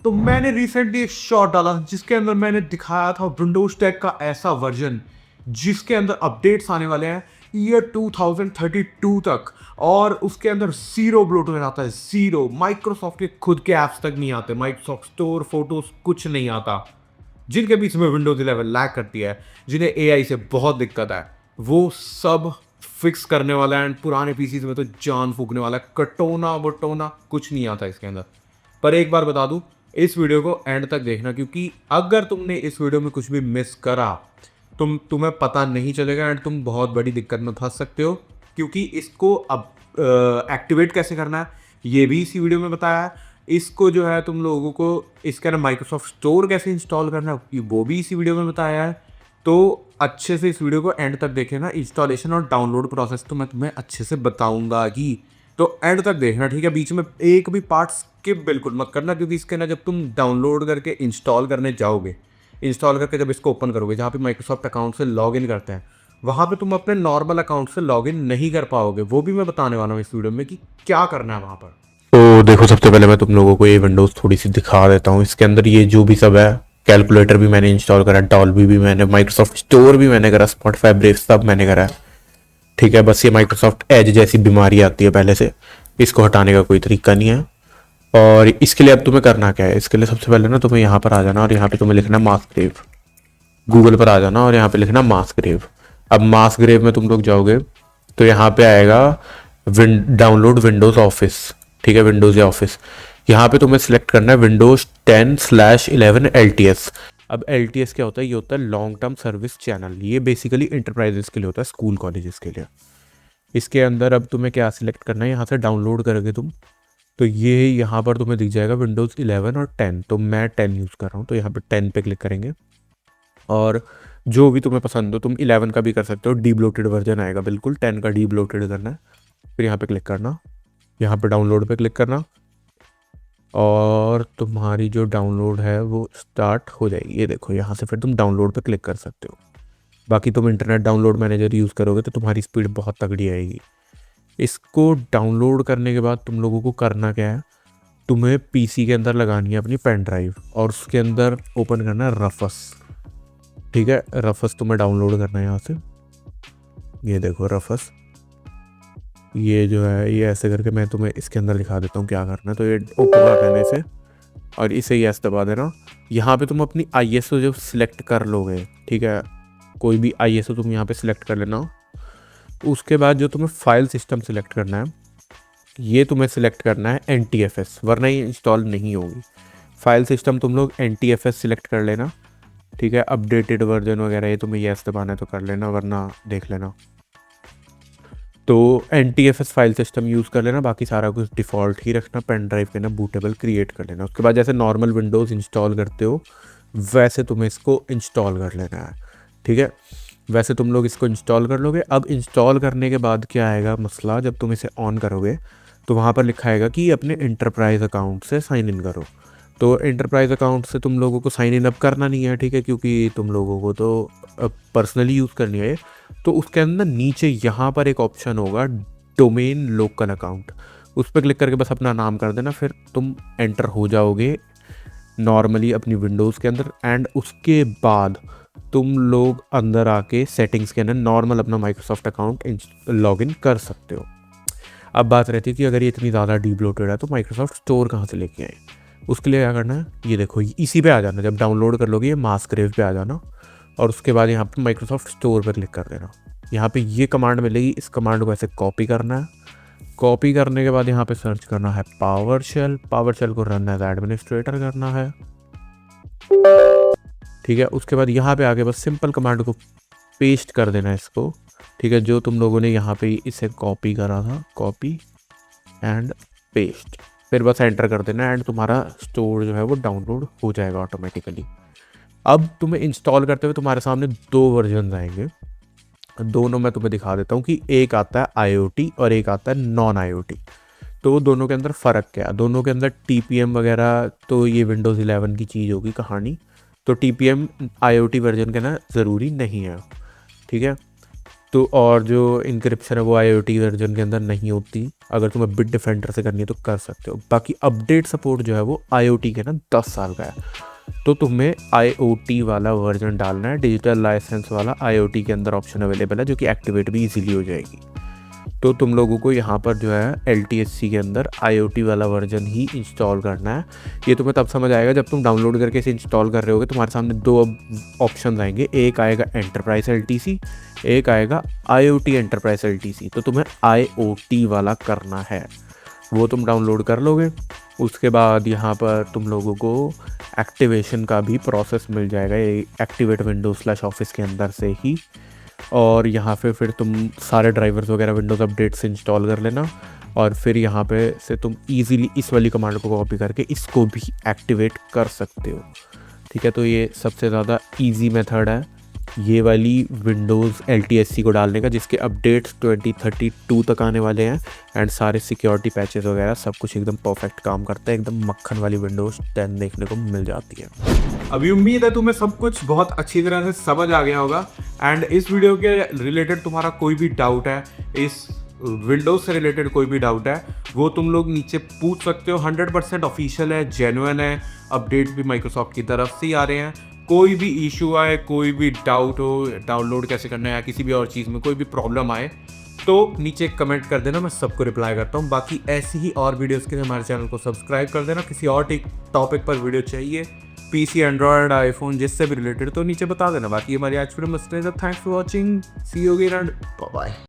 तो मैंने रिसेंटली एक शॉट डाला जिसके अंदर मैंने दिखाया था विंडोज टेक का ऐसा वर्जन जिसके अंदर अपडेट्स आने वाले हैं ईयर 2032 तक, और उसके अंदर जीरो ब्लोटवेयर आता है, जीरो। माइक्रोसॉफ्ट के खुद के ऐप्स तक नहीं आते, माइक्रोसॉफ्ट स्टोर, फोटोज कुछ नहीं आता। जिनके बीच में विंडोज 11 लैग करती है, जिन्हें एआई से बहुत दिक्कत है, वो सब फिक्स करने वाला है। एंड पुराने पीसीज में तो जान फूकने वाला है, कटोना बटोना कुछ नहीं आता इसके अंदर। पर एक बार बता दूं, इस वीडियो को एंड तक देखना, क्योंकि अगर तुमने इस वीडियो में कुछ भी मिस करा, तुम्हें पता नहीं चलेगा एंड तुम बहुत बड़ी दिक्कत में फंस सकते हो। क्योंकि इसको अब एक्टिवेट कैसे करना है ये भी इसी वीडियो में बताया है। इसको जो है तुम लोगों को इसके अंदर माइक्रोसॉफ्ट स्टोर कैसे इंस्टॉल करना है वो भी इसी वीडियो में बताया है। तो अच्छे से इस वीडियो को एंड तक देखे ना। इंस्टॉलेशन और डाउनलोड प्रोसेस तो मैं तुम्हें अच्छे से बताऊंगा ही, तो एंड तक देखना, ठीक है। बीच में एक भी पार्ट स्किप बिल्कुल मत करना, क्योंकि इसके ना जब तुम डाउनलोड करके इंस्टॉल करने जाओगे, इंस्टॉल करके जब इसको ओपन करोगे, जहाँ पे माइक्रोसॉफ्ट अकाउंट से लॉगिन करते हैं, वहाँ पे तुम अपने नॉर्मल अकाउंट से लॉगिन नहीं कर पाओगे। वो भी मैं बताने वाला हूँ इस वीडियो में कि क्या करना है वहाँ पर। तो देखो, सबसे पहले मैं तुम लोगों को ये विंडोज़ थोड़ी सी दिखा देता हूँ। इसके अंदर ये जो भी सब है, कैलकुलेटर भी मैंने इंस्टॉल करा, डॉल्बी भी मैंने, माइक्रोसॉफ्ट स्टोर भी मैंने करा, स्पॉटिफाई ब्रेव सब मैंने करा है, ठीक है। बस ये माइक्रोसॉफ्ट एज जैसी बीमारी आती है पहले से, इसको हटाने का कोई तरीका नहीं है। और इसके लिए अब तुम्हें करना क्या है, इसके लिए सबसे पहले ना तुम्हें यहाँ पर आ जाना और यहाँ पे तुम्हें लिखना मास ग्रेव। गूगल पर आ जाना और यहाँ पे लिखना मास ग्रेव। अब मास ग्रेव में तुम लोग जाओगे तो यहाँ पे आएगा डाउनलोड विंडोज ऑफिस, ठीक है, विंडोज या ऑफिस। यहाँ पे तुम्हें सिलेक्ट करना है विंडोज 10/11 LTS। अब LTS क्या होता है? ये होता है लॉन्ग टर्म सर्विस चैनल। ये बेसिकली इंटरप्राइजेस के लिए होता है, स्कूल कॉलेजेस के लिए। इसके अंदर अब तुम्हें क्या सिलेक्ट करना है, यहाँ से डाउनलोड करोगे तुम, तो ये यहाँ पर तुम्हें दिख जाएगा विंडोज़ 11 और 10। तो मैं 10 यूज़ कर रहा हूँ, तो यहाँ पर 10 पे क्लिक करेंगे और जो भी तुम्हें पसंद हो, तुम 11 का भी कर सकते हो, डीब्लोटेड वर्जन आएगा बिल्कुल। 10 का डीब्लोटेड करना है, फिर यहाँ पे क्लिक करना, यहाँ पे डाउनलोड पे क्लिक करना और तुम्हारी जो डाउनलोड है वो स्टार्ट हो जाएगी। ये देखो, यहाँ से फिर तुम डाउनलोड पे क्लिक कर सकते हो। बाकी तुम इंटरनेट डाउनलोड मैनेजर यूज़ करोगे तो तुम्हारी स्पीड बहुत तगड़ी आएगी। इसको डाउनलोड करने के बाद तुम लोगों को करना क्या है, तुम्हें पीसी के अंदर लगानी है अपनी पेन ड्राइव और उसके अंदर ओपन करना है रफस, ठीक है। रफस तुम्हें डाउनलोड करना है यहाँ से। ये देखो रफस, ये जो है ये ऐसे करके मैं तुम्हें इसके अंदर दिखा देता हूँ क्या करना है। तो ये ओपन कर देने से और इसे यस दबा देना। यहाँ पे तुम अपनी ISO जब सिलेक्ट कर लोगे, ठीक है, कोई भी ISO तुम यहाँ पे सिलेक्ट कर लेना। उसके बाद जो तुम्हें फाइल सिस्टम सिलेक्ट करना है, ये तुम्हें सिलेक्ट करना है NTFS, वरना ये इंस्टॉल नहीं होगी। फाइल सिस्टम तुम लोग NTFS सिलेक्ट कर लेना, ठीक है। अपडेटेड वर्जन वगैरह ये तुम्हें यस दबाना है तो कर लेना, वरना देख लेना। तो NTFS फाइल सिस्टम यूज़ कर लेना, बाकी सारा कुछ डिफ़ॉल्ट ही रखना। पेन ड्राइव के ना बूटेबल क्रिएट कर लेना। उसके बाद जैसे नॉर्मल विंडोज़ इंस्टॉल करते हो वैसे तुम्हें इसको इंस्टॉल कर लेना है, ठीक है। वैसे तुम लोग इसको इंस्टॉल कर लोगे। अब इंस्टॉल करने के बाद क्या आएगा मसला, जब तुम इसे ऑन करोगे तो वहाँ पर लिखा आएगा कि अपने इंटरप्राइज अकाउंट से साइन इन करो। तो इंटरप्राइज अकाउंट से तुम लोगों को साइन इन अप करना नहीं है, ठीक है, क्योंकि तुम लोगों को तो पर्सनली यूज़ करनी है। तो उसके अंदर नीचे यहाँ पर एक ऑप्शन होगा डोमेन लोकल अकाउंट, उस पर क्लिक करके बस अपना नाम कर देना, फिर तुम एंटर हो जाओगे नॉर्मली अपनी विंडोज़ के अंदर। एंड उसके बाद तुम लोग अंदर आके सेटिंग्स के अंदर नॉर्मल अपना माइक्रोसॉफ्ट अकाउंट लॉगिन कर सकते हो। अब बात रहती है कि अगर ये इतनी ज़्यादा डीब्लोटेड है तो माइक्रोसॉफ्ट स्टोर कहाँ से लेके आए। उसके लिए क्या करना है, ये देखो इसी पे आ जाना। जब डाउनलोड कर लोगे ये मास ग्रेव पे आ जाना और उसके बाद यहाँ पे माइक्रोसॉफ्ट स्टोर पर क्लिक कर देना। यहाँ पे ये कमांड मिलेगी, इस कमांड को ऐसे कॉपी करना है। कॉपी करने के बाद यहाँ पे सर्च करना है पावर शेल, पावर शेल को रन एज एडमिनिस्ट्रेटर करना है, ठीक है। उसके बाद यहाँ पे आके बस सिंपल कमांड को पेस्ट कर देना है इसको, ठीक है, जो तुम लोगों ने यहाँ पे इसे कॉपी करा था, कॉपी एंड पेस्ट, फिर बस एंटर कर देना एंड तुम्हारा स्टोर जो है वो डाउनलोड हो जाएगा ऑटोमेटिकली। अब तुम्हें इंस्टॉल करते हुए तुम्हारे सामने दो वर्जन आएंगे, दोनों मैं तुम्हें दिखा देता हूँ कि एक आता है IoT और एक आता है नॉन IoT। तो दोनों के अंदर फ़र्क क्या है, दोनों के अंदर TPM वगैरह तो ये विंडोज़ 11 की चीज़ होगी कहानी, तो TPM IoT वर्जन के ना ज़रूरी नहीं है, ठीक है। तो और जो इंक्रिप्शन है वो IoT वर्जन के अंदर नहीं होती। अगर तुम्हें बिट डिफेंडर से करनी है तो कर सकते हो। बाकी अपडेट सपोर्ट जो है वो IoT के ना 10 साल का है। तो तुम्हें IoT वाला वर्जन डालना है। डिजिटल लाइसेंस वाला IoT के अंदर ऑप्शन अवेलेबल है, जो कि एक्टिवेट भी इजीली हो जाएगी। तो तुम लोगों को यहाँ पर जो है LTSC के अंदर IoT वाला वर्जन ही इंस्टॉल करना है। ये तुम्हें तब समझ आएगा जब तुम डाउनलोड करके इसे इंस्टॉल कर रहे होगे। तुम्हारे सामने दो ऑप्शन आएंगे, एक आएगा एंटरप्राइज LTC, एक आएगा IoT एंटरप्राइज LTC। तो तुम्हें IoT वाला करना है, वो तुम डाउनलोड कर लोगे। उसके बाद यहाँ पर तुम लोगों को एक्टिवेशन का भी प्रोसेस मिल जाएगा, ये एक्टिवेट विंडोज/ऑफिस के अंदर से ही। और यहाँ पे फिर तुम सारे ड्राइवर्स वगैरह विंडोज़ अपडेट से इंस्टॉल कर लेना, और फिर यहाँ पे से तुम इजीली इस वाली कमांड को कॉपी करके इसको भी एक्टिवेट कर सकते हो। ठीक है, तो ये सबसे ज़्यादा इजी मेथड है ये वाली विंडोज़ LTSC को डालने का, जिसके अपडेट्स 2032 तक आने वाले हैं। एंड सारे सिक्योरिटी पैचेस वगैरह सब कुछ एकदम परफेक्ट काम करता है, एकदम मक्खन वाली विंडोज़ 10 देखने को मिल जाती है। अभी उम्मीद है तुम्हें सब कुछ बहुत अच्छी तरह से समझ आ गया होगा। एंड इस वीडियो के रिलेटेड तुम्हारा कोई भी डाउट है, इस विंडोज से रिलेटेड कोई भी डाउट है, वो तुम लोग नीचे पूछ सकते हो। 100% ऑफिशियल है, जेन्युइन है, अपडेट्स भी माइक्रोसॉफ्ट की तरफ से ही आ रहे हैं। कोई भी इशू आए, कोई भी डाउट हो, डाउनलोड कैसे करना है या किसी भी और चीज़ में कोई भी प्रॉब्लम आए, तो नीचे कमेंट कर देना, मैं सबको रिप्लाई करता हूँ। बाकी ऐसी ही और वीडियोस के लिए हमारे चैनल को सब्सक्राइब कर देना। किसी और टॉपिक पर वीडियो चाहिए, PC, एंड्रॉयड, आईफोन जिससे भी रिलेटेड, तो नीचे बता देना। बाकी हमारी आज वीडियो में thanks for watching, see you again and bye bye.